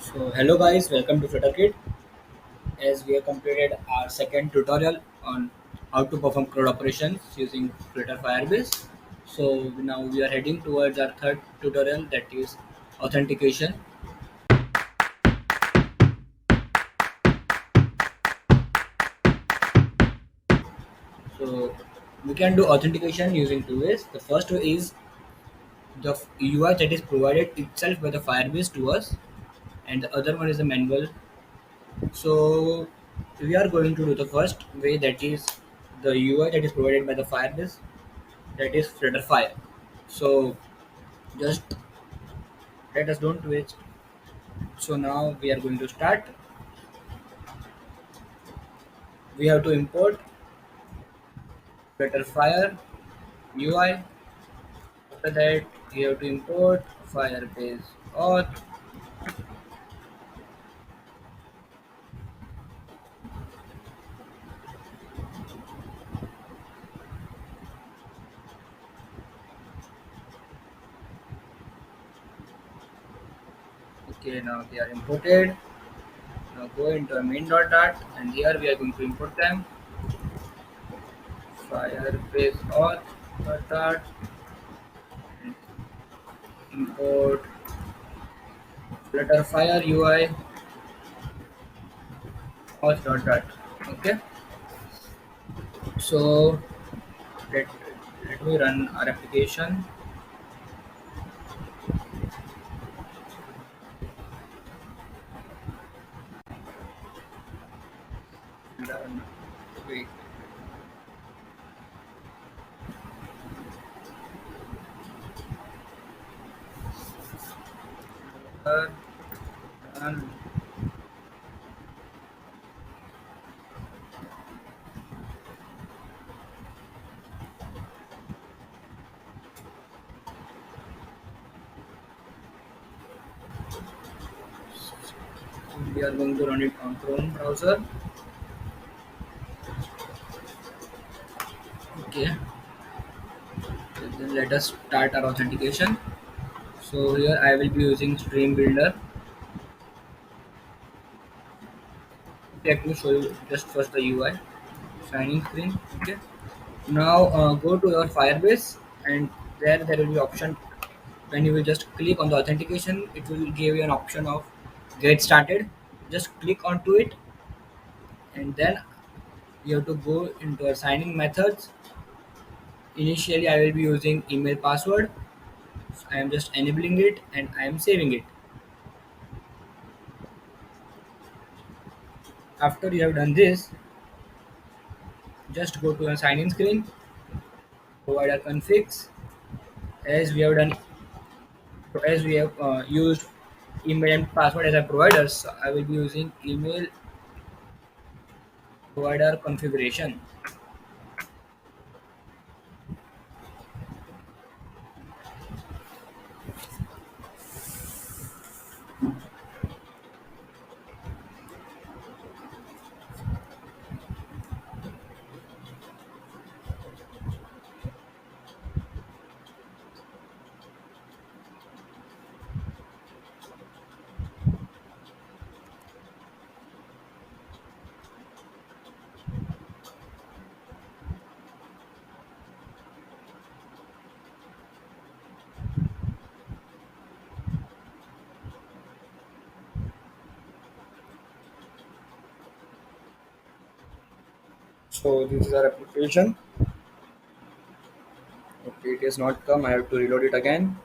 So hello guys, welcome to FlutterKit. As we have completed our second tutorial on how to perform cloud operations using Flutter Firebase. So now we are heading towards our third tutorial, that is authentication. So we can do authentication using two ways. The first way is the UI that is provided itself by the Firebase to us, and the other one is the manual. So we are going to do the first way, that is the UI that is provided by the Firebase, that is FlutterFire. So just let us don't waste. So now we are going to start. We have to import FlutterFire UI. After that, we have to import Firebase auth. Okay, now they are imported. Now go into a main.dart, and here we are going to import them. Firebase auth.dart, import FlutterFire UI auth.dart. Okay, so let, let me run our application. Run. Wait. Run. We are going to run it on Chrome browser. Okay, then let us start our authentication. So here I will be using Stream Builder. Let me show you just first the UI signing screen. Okay, now go to your Firebase, and there will be option. When you will just click on the authentication, it will give you an option of get started. Just click onto it, and then you have to go into our signing methods. Initially I will be using email password. I am just enabling it and I am saving it. After you have done this, just go to a sign in screen, provider configs. As we have done, as we have used email and password as a provider, so I will be using email provider configuration. So this is our application. Okay, it is not come. I have to reload it again.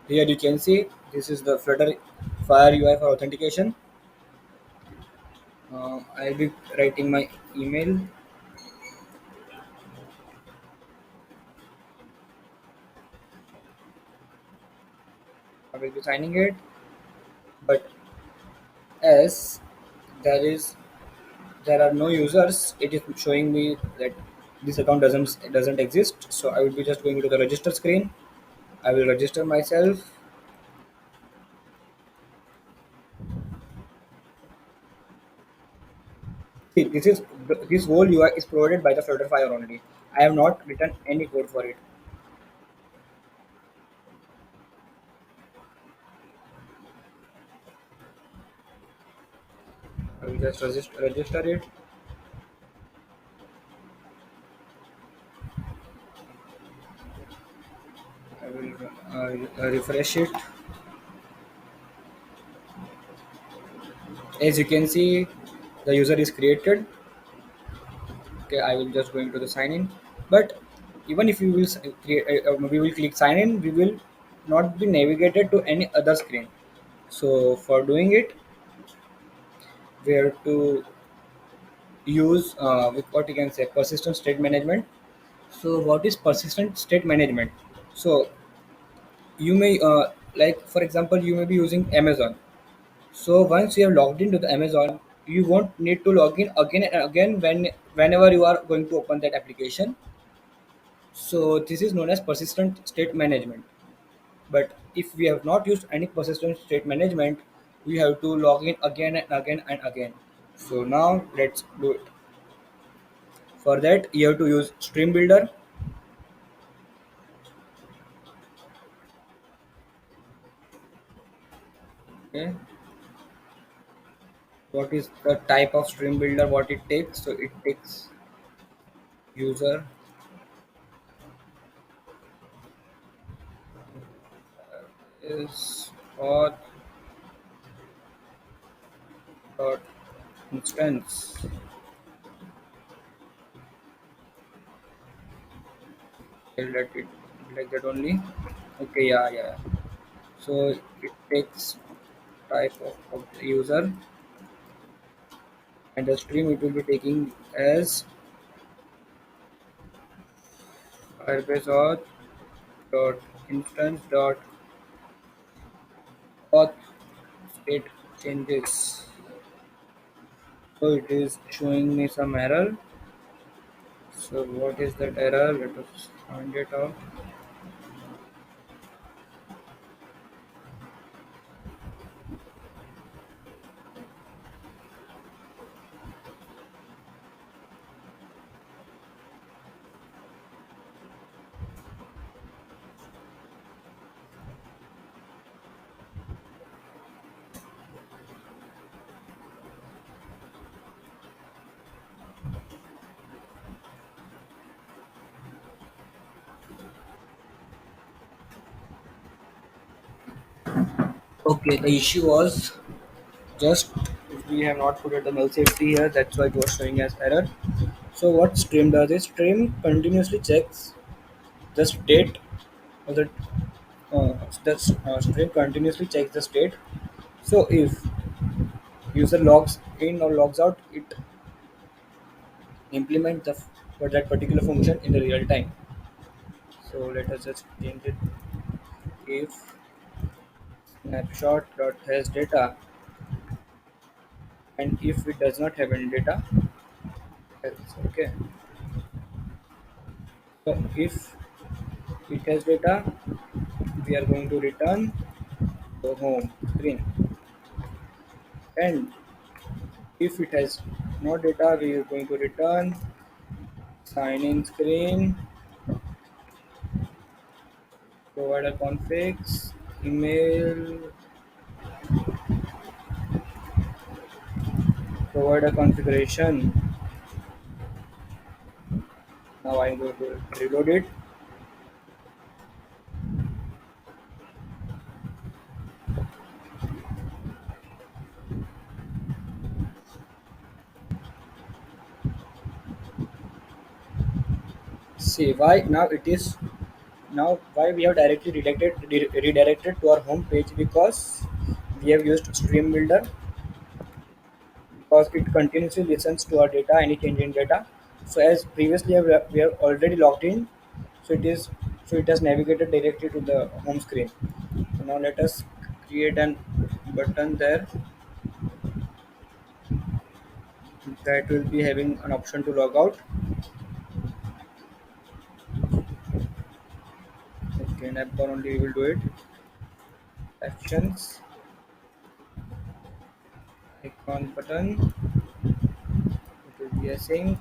Here you can see this is the Flutter Fire UI for authentication. I'll be writing my email. I will be signing it, but as there is there are no users, it is showing me that this account doesn't exist. So I will be just going to the register screen. I will register myself. See, this whole UI is provided by the FlutterFire only. I have not written any code for it. I will just register it. I will refresh it. As you can see, the user is created. Okay, I will just going to the sign in. But even if you will create, we will click sign in, we will not be navigated to any other screen. So for doing it, we have to use with what you can say persistent state management. So what is persistent state management? So you may like for example you may be using Amazon. So once you have logged into the Amazon, you won't need to log in again and again whenever you are going to open that application. So this is known as persistent state management. But if we have not used any persistent state management, we have to log in again and again and again. So now let's do it. For that, you have to use stream builder. Okay. What is the type of stream builder? What it takes? So it takes user is auth dot instance. I'll let it like that only. Okay, yeah, yeah. So it takes type of the user, and the stream it will be taking as Firebase auth dot instance dot auth state changes. So it is showing me some error. So what is that error? Let us find it out. Okay, the issue was just we have not put it the null safety here. That's why it was showing as error. So what stream does is stream continuously checks the state of the stream continuously checks the state. So if user logs in or logs out, it implement the for that particular function in the real time. So let us just change it. If snapshot dot has data, and if it does not have any data, else. Okay. So if it has data, we are going to return the home screen, and if it has no data, we are going to return sign in screen, provider configs, email, provider configuration. Now I'm going to reload it. See why now it is now why we have directly redirected to our home page, because we have used stream builder, because it continuously listens to our data, any change in data. So as previously we have already logged in, so it has navigated directly to the home screen. So now let us create an button there. that will be having an option to log out. Okay, in app bar only we will do it. Actions, icon button, it will be a sync.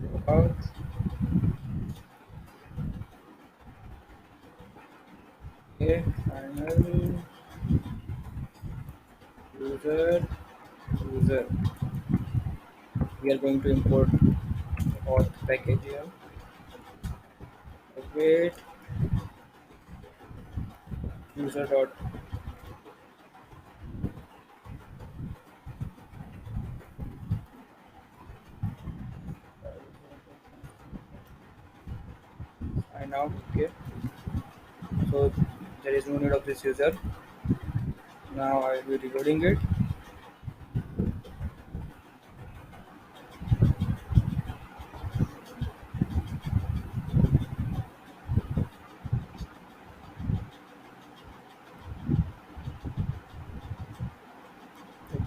Log out. Okay, final user. We are going to import auth package here. Wait, user dot sign out. Okay, so there is no need of this user. Now I will be reloading it.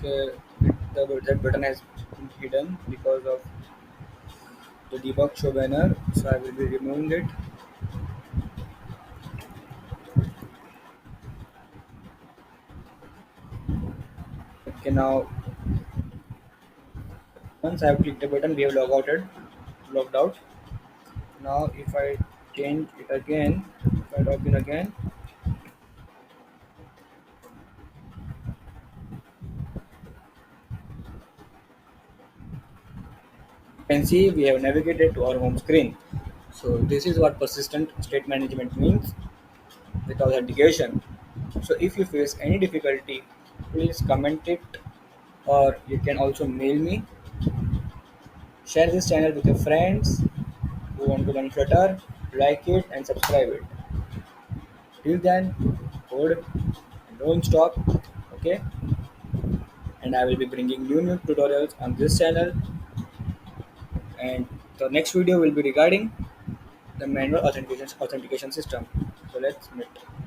Okay, that button has been hidden because of the debug show banner, so I will be removing it. Okay, now once I have clicked the button, we have logged out. Now if I change it again, if I log in again, you can see we have navigated to our home screen. So this is what persistent state management means with authentication. So if you face any difficulty, please comment it, or you can also mail me. Share this channel with your friends who want to learn Flutter, like it and subscribe it. Till then, code and don't stop. Okay, and I will be bringing new tutorials on this channel. And the next video will be regarding the manual authentication system. So let's meet.